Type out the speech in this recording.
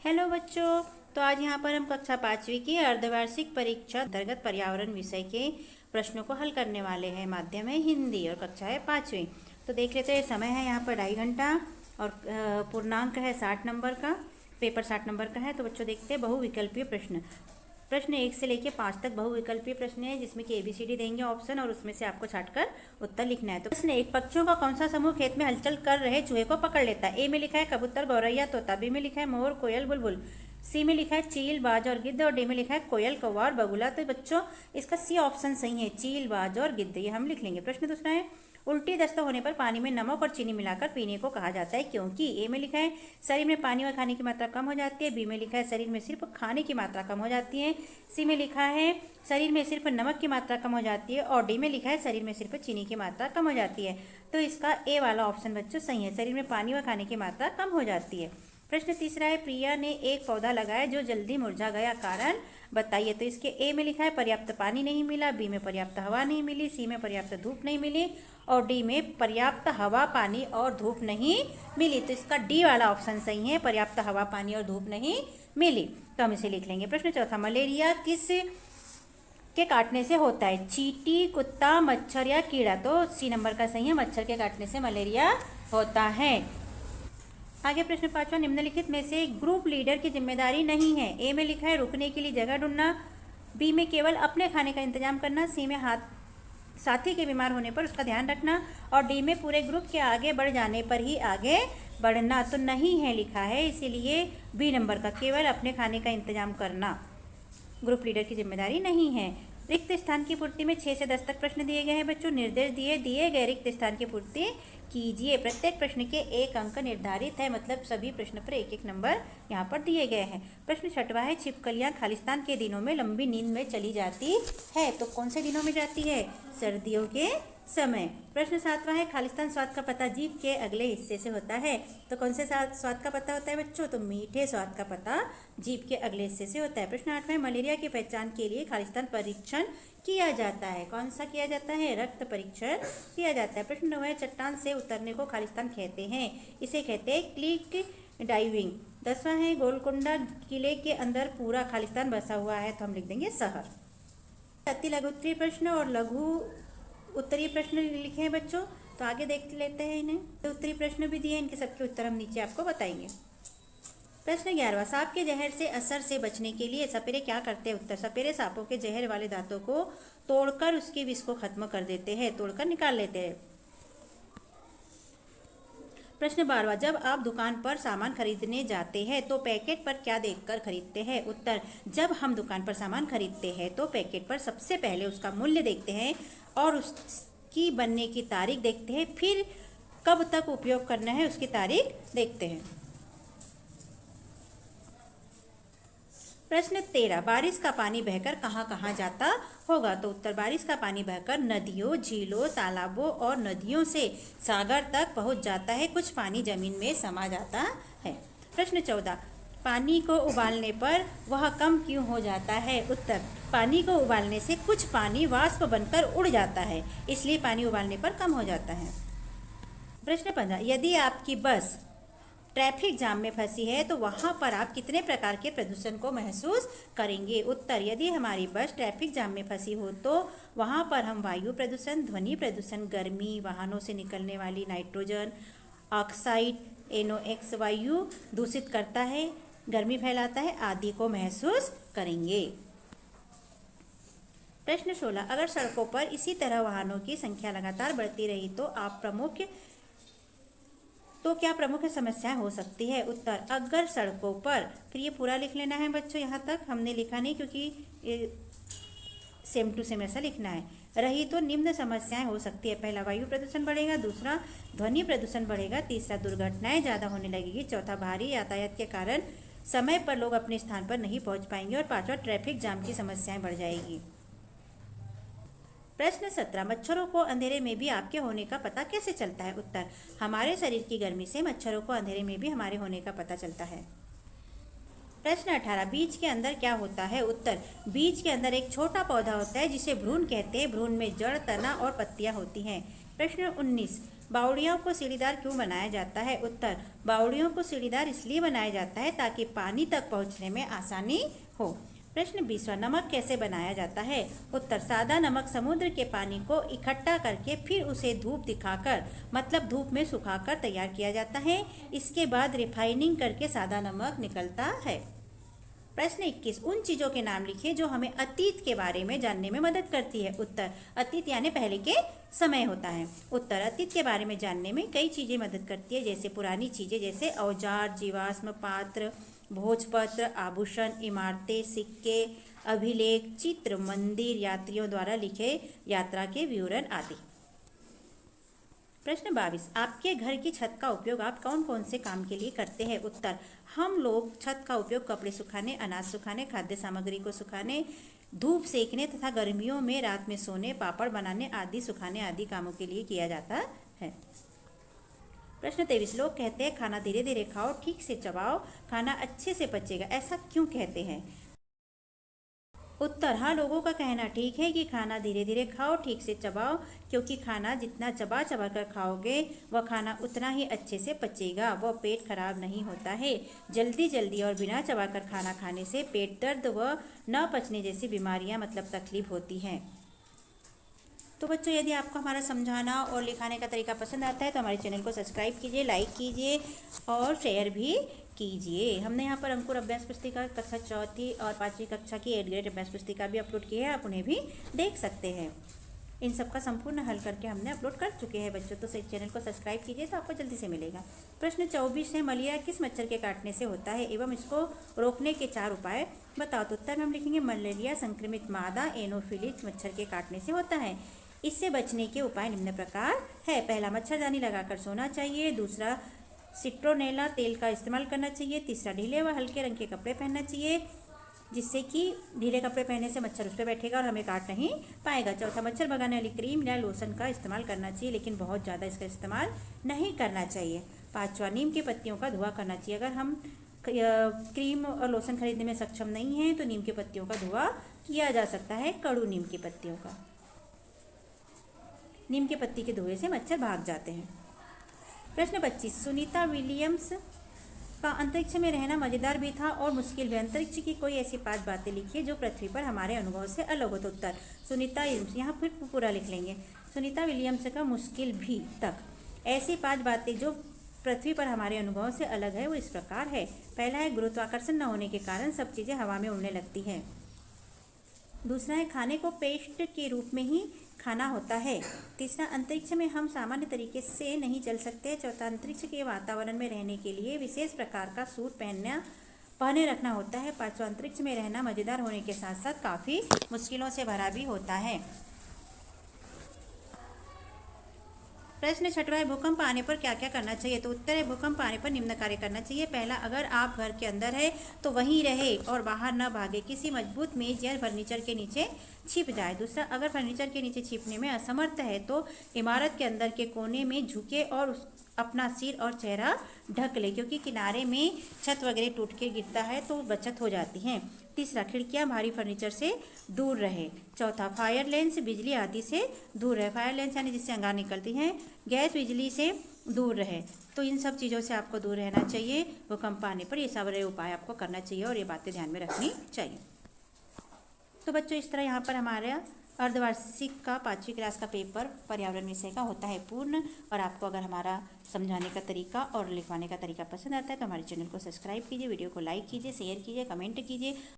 Hello बच्चों। तो आज यहाँ पर हम कक्षा 5वीं की अर्धवार्षिक परीक्षा अंतर्गत पर्यावरण विषय के प्रश्नों को हल करने वाले हैं। माध्यम है हिंदी और कक्षा है 5वीं। तो देख लेते हैं, समय है यहाँ पर 2.5 घंटा और पूर्णांक है 60 नंबर का, पेपर 60 नंबर का है। तो बच्चों देखते हैं बहुविकल्पीय प्रश्न। प्रश्न 1 से लेकर 5 तक बहुविकल्पीय प्रश्न है, जिसमें कि ABCD देंगे ऑप्शन और उसमें से आपको छांटकर उत्तर लिखना है। तो प्रश्न 1, पक्षियों का कौन सा समूह खेत में हलचल कर रहे चूहे को पकड़ लेता है? ए में लिखा है कबूतर, गौरैया, तोता। बी में लिखा है मोर, कोयल, बुलबुल। सी में लिखा है चील, बाज और गिद्ध। और डी में लिखा है कोयल, कौवा और बगुला। तो बच्चों इसका सी ऑप्शन सही है, चील, बाज और गिद्ध, ये हम लिख लेंगे। प्रश्न दूसरा है, उल्टी दस्त होने पर पानी में नमक और चीनी मिलाकर पीने को कहा जाता है क्योंकि? ए में लिखा है शरीर में पानी और खाने की मात्रा कम हो जाती है। बी में लिखा है शरीर में सिर्फ खाने की मात्रा कम हो जाती है। सी में लिखा है शरीर में सिर्फ नमक की मात्रा कम हो जाती है। और डी में लिखा है शरीर में सिर्फ चीनी की मात्रा कम हो जाती है। तो इसका ए वाला ऑप्शन बच्चों सही है, शरीर में पानी और खाने की मात्रा कम हो जाती है। प्रश्न तीसरा है, प्रिया ने एक पौधा लगाया जो जल्दी मुरझा गया, कारण बताइए? तो इसके ए में लिखा है पर्याप्त पानी नहीं मिला, बी में पर्याप्त हवा नहीं मिली, सी में पर्याप्त धूप नहीं मिली और डी में पर्याप्त हवा, पानी और धूप नहीं मिली। तो इसका डी वाला ऑप्शन सही है, पर्याप्त हवा, पानी और धूप नहीं मिली। तो हम इसे लिख लेंगे। प्रश्न चौथा, मलेरिया किस के काटने से होता है? चींटी, कुत्ता, मच्छर या कीड़ा? तो सी नंबर का सही है, मच्छर के काटने से मलेरिया होता है। आगे प्रश्न 5वां, निम्नलिखित में से ग्रुप लीडर की जिम्मेदारी नहीं है? ए में लिखा है रुकने के लिए जगह ढूंढना, बी में केवल अपने खाने का इंतजाम करना, सी में साथी के बीमार होने पर उसका ध्यान रखना और डी में पूरे ग्रुप के आगे बढ़ जाने पर ही आगे बढ़ना। तो नहीं है लिखा है, इसीलिए बी नंबर का केवल अपने खाने का इंतजाम करना ग्रुप लीडर की जिम्मेदारी नहीं है। रिक्त स्थान की पूर्ति में 6 से 10 तक प्रश्न दिए गए हैं बच्चों। निर्देश दिए गए रिक्त स्थान की पूर्ति कीजिए। प्रत्येक प्रश्न के 1 अंक निर्धारित है, मतलब सभी प्रश्न पर 1-1 नंबर यहाँ पर दिए गए हैं। प्रश्न 6वां है, छिपकलियाँ खालिस्तान के दिनों में लंबी नींद में चली जाती है। तो कौन से दिनों में जाती है? सर्दियों के समय। प्रश्न 7वां है, खालिस्तान स्वाद का पता जीभ के अगले हिस्से से होता है। तो कौन से स्वाद का पता होता है बच्चों? तो मीठे स्वाद का पता जीभ के अगले हिस्से से होता है। प्रश्न 8वां है, मलेरिया की पहचान के लिए खालिस्तान परीक्षण किया जाता है। कौन सा किया जाता है? रक्त परीक्षण किया जाता है। प्रश्न 9 है, चट्टान से उतरने को खालिस्तान कहते हैं, इसे कहते हैं क्लिक डाइविंग। 10वां है, गोलकुंडा किले के अंदर पूरा खालिस्तान बसा हुआ है, तो हम लिख देंगे शहर। अति लघु उत्तरीय प्रश्न और लघु उत्तरीय प्रश्न लिखे हैं बच्चों, तो आगे देख लेते हैं इन्हें। तो उत्तरीय प्रश्न भी दिए, इनके सबके उत्तर हम नीचे आपको बताएंगे। प्रश्न 11वां, सांप के जहर से असर से बचने के लिए सपेरे क्या करते हैं? उत्तर, सपेरे सांपों के जहर वाले दांतों को तोड़कर उसके विष को खत्म कर देते हैं, तोड़कर निकाल लेते हैं। प्रश्न 12वां, जब आप दुकान पर सामान खरीदने जाते हैं तो पैकेट पर क्या देखकर खरीदते हैं? उत्तर, जब हम दुकान पर सामान खरीदते हैं तो पैकेट पर सबसे पहले उसका मूल्य देखते हैं और उसकी बनने की तारीख देखते हैं, फिर कब तक उपयोग करना है उसकी तारीख देखते हैं। प्रश्न 13, बारिश का पानी बहकर कहाँ कहाँ जाता होगा? तो उत्तर, बारिश का पानी बहकर नदियों, झीलों, तालाबों और नदियों से सागर तक पहुँच जाता है। कुछ पानी जमीन में समा जाता है। प्रश्न 14, पानी को उबालने पर वह कम क्यों हो जाता है? उत्तर, पानी को उबालने से कुछ पानी वाष्प बनकर उड़ जाता है, इसलिए पानी उबालने पर कम हो जाता है। प्रश्न 15, यदि आपकी बस ट्रैफिक जाम में फंसी है तो वहाँ पर आप कितने प्रकार के प्रदूषण को महसूस करेंगे? उत्तर, यदि हमारी बस ट्रैफिक जाम में फंसी हो तो वहाँ पर हम वायु प्रदूषण, ध्वनि प्रदूषण, गर्मी, वाहनों से निकलने वाली नाइट्रोजन ऑक्साइड, NOx वायु दूषित करता है, गर्मी फैलाता है आदि को महसूस करेंगे। प्रश्न 16, अगर सड़कों पर इसी तरह वाहनों की संख्या लगातार बढ़ती रही तो क्या प्रमुख समस्याएं हो सकती है? उत्तर, अगर सड़कों पर, फिर ये पूरा लिख लेना है बच्चों, यहाँ तक हमने लिखा नहीं क्योंकि सेम टू सेम ऐसा लिखना है। रही तो निम्न समस्याएं हो सकती है। पहला, वायु प्रदूषण बढ़ेगा। दूसरा, ध्वनि प्रदूषण बढ़ेगा। तीसरा, दुर्घटनाएं ज़्यादा होने लगेगी। चौथा, भारी यातायात के कारण समय पर लोग अपने स्थान पर नहीं पहुँच पाएंगे। और 5वां, ट्रैफिक जाम की समस्याएं बढ़ जाएगी। प्रश्न 17, मच्छरों को अंधेरे में भी आपके होने का पता कैसे चलता है? उत्तर, हमारे शरीर की गर्मी से मच्छरों को अंधेरे में भी हमारे होने का पता चलता है। प्रश्न 18, बीज के अंदर क्या होता है? उत्तर, बीज के अंदर एक छोटा पौधा होता है जिसे भ्रूण कहते हैं। भ्रूण में जड़, तना और पत्तियां होती हैं। प्रश्न 19, बावड़ियों को सीढ़ीदार क्यों बनाया जाता है? उत्तर, बावड़ियों को सीढ़ीदार इसलिए बनाया जाता है ताकि पानी तक पहुंचने में आसानी हो। प्रश्न 20वां, नमक कैसे बनाया जाता है? उत्तर, सादा नमक समुद्र के पानी को इकट्ठा करके फिर उसे धूप दिखाकर मतलब धूप में सुखाकर तैयार किया जाता है। इसके बाद रिफाइनिंग करके सादा नमक निकलता है। प्रश्न 21, उन चीज़ों के नाम लिखिए जो हमें अतीत के बारे में जानने में मदद करती है। उत्तर, अतीत यानी पहले के समय होता है। उत्तर, अतीत के बारे में जानने में कई चीज़ें मदद करती है, जैसे पुरानी चीज़ें जैसे औजार, जीवाश्म, पात्र, भोजपत्र, आभूषण, इमारतें, सिक्के, अभिलेख, चित्र, मंदिर, यात्रियों द्वारा लिखे यात्रा के विवरण आदि। प्रश्न 22, आपके घर की छत का उपयोग आप कौन कौन से काम के लिए करते हैं? उत्तर, हम लोग छत का उपयोग कपड़े सुखाने, अनाज सुखाने, खाद्य सामग्री को सुखाने, धूप सेकने तथा गर्मियों में रात में सोने, पापड़ बनाने आदि सुखाने आदि कामों के लिए किया जाता है। प्रश्न 23, लोग कहते हैं खाना धीरे धीरे खाओ, ठीक से चबाओ, खाना अच्छे से पचेगा, ऐसा क्यों कहते हैं? उत्तर, हाँ, लोगों का कहना ठीक है कि खाना धीरे धीरे खाओ, ठीक से चबाओ, क्योंकि खाना जितना चबा चबा कर खाओगे वह खाना उतना ही अच्छे से पचेगा, वह पेट खराब नहीं होता है। जल्दी जल्दी और बिना चबा कर खाना खाने से पेट दर्द व न पचने जैसी बीमारियां मतलब तकलीफ होती हैं। तो बच्चों, यदि आपको हमारा समझाना और लिखाने का तरीका पसंद आता है तो हमारे चैनल को सब्सक्राइब कीजिए, लाइक कीजिए और शेयर भी कीजिए। हमने यहाँ पर अंकुर अभ्यास पुस्तिका कक्षा 4वीं और 5वीं कक्षा की 8th ग्रेड अभ्यास पुस्तिका भी अपलोड की है, आप उन्हें भी देख सकते हैं। इन सब का संपूर्ण हल करके हमने अपलोड कर चुके हैं बच्चों, तो चैनल को सब्सक्राइब कीजिए तो आपको जल्दी से मिलेगा। प्रश्न 24 है, मलेरिया किस मच्छर के काटने से होता है एवं इसको रोकने के 4 उपाय बताओ। तो उत्तर में हम लिखेंगे, मलेरिया संक्रमित मादा एनोफिलिस मच्छर के काटने से होता है। इससे बचने के उपाय निम्न प्रकार है। पहला, मच्छरदानी लगाकर सोना चाहिए। दूसरा, सिट्रोनेला तेल का इस्तेमाल करना चाहिए। तीसरा, ढीले व हल्के रंग के कपड़े पहनना चाहिए, जिससे कि ढीले कपड़े पहनने से मच्छर उस पर बैठेगा और हमें काट नहीं पाएगा। चौथा, मच्छर भगाने वाली क्रीम या लोशन का इस्तेमाल करना चाहिए, लेकिन बहुत ज़्यादा इसका इस्तेमाल नहीं करना चाहिए। पाँचवा, नीम की पत्तियों का धुआं करना चाहिए। अगर हम क्रीम और लोशन खरीदने में सक्षम नहीं हैं तो नीम की पत्तियों का धुआं किया जा सकता है, कड़ू नीम की पत्तियों का। नीम की पत्ती के धुएं से मच्छर भाग जाते हैं। प्रश्न 25, सुनीता विलियम्स का अंतरिक्ष में रहना मजेदार भी था और मुश्किल भी। अंतरिक्ष की कोई ऐसी 5 बातें लिखिए जो पृथ्वी पर हमारे अनुभव से अलग हो। तो उत्तर, सुनीता, यहाँ फिर पूरा लिख लेंगे, सुनीता विलियम्स का मुश्किल भी तक। ऐसी 5 बातें जो पृथ्वी पर हमारे अनुभव से अलग है वो इस प्रकार है। पहला है, गुरुत्वाकर्षण न होने के कारण सब चीज़ें हवा में उड़ने लगती हैं। दूसरा है, खाने को पेस्ट के रूप में ही खाना होता है। तीसरा, अंतरिक्ष में हम सामान्य तरीके से नहीं चल सकते। चौथा, अंतरिक्ष के वातावरण में रहने के लिए विशेष प्रकार का सूट पहने रखना होता है। पांचवा, अंतरिक्ष में रहना मज़ेदार होने के साथ साथ काफ़ी मुश्किलों से भरा भी होता है। प्रश्न 6वां है, भूकंप आने पर क्या क्या करना चाहिए। तो उत्तर है, भूकंप आने पर निम्न कार्य करना चाहिए। पहला, अगर आप घर के अंदर है तो वहीं रहे और बाहर न भागे, किसी मजबूत मेज या फर्नीचर के नीचे छिप जाए। दूसरा, अगर फर्नीचर के नीचे छिपने में असमर्थ है तो इमारत के अंदर के कोने में झुके और अपना सिर और चेहरा ढक ले, क्योंकि किनारे में छत वगैरह टूट के गिरता है तो बचत हो जाती है। तीसरा, खिड़कियां भारी फर्नीचर से दूर रहे। चौथा, फायर लेंस बिजली आदि से दूर रहे। फायर लेंस यानी जिससे अंगार निकलती हैं। गैस बिजली से दूर रहे। तो इन सब चीज़ों से आपको दूर रहना चाहिए। भूकंप आने पर ये सारे उपाय आपको करना चाहिए और ये बातें ध्यान में रखनी चाहिए। तो बच्चों, इस तरह यहाँ पर हमारा अर्धवार्षिक का 5वीं क्लास का पेपर पर्यावरण विषय का होता है पूर्ण। और आपको अगर हमारा समझाने का तरीका और लिखवाने का तरीका पसंद आता है तो हमारे चैनल को सब्सक्राइब कीजिए, वीडियो को लाइक कीजिए, शेयर कीजिए, कमेंट कीजिए।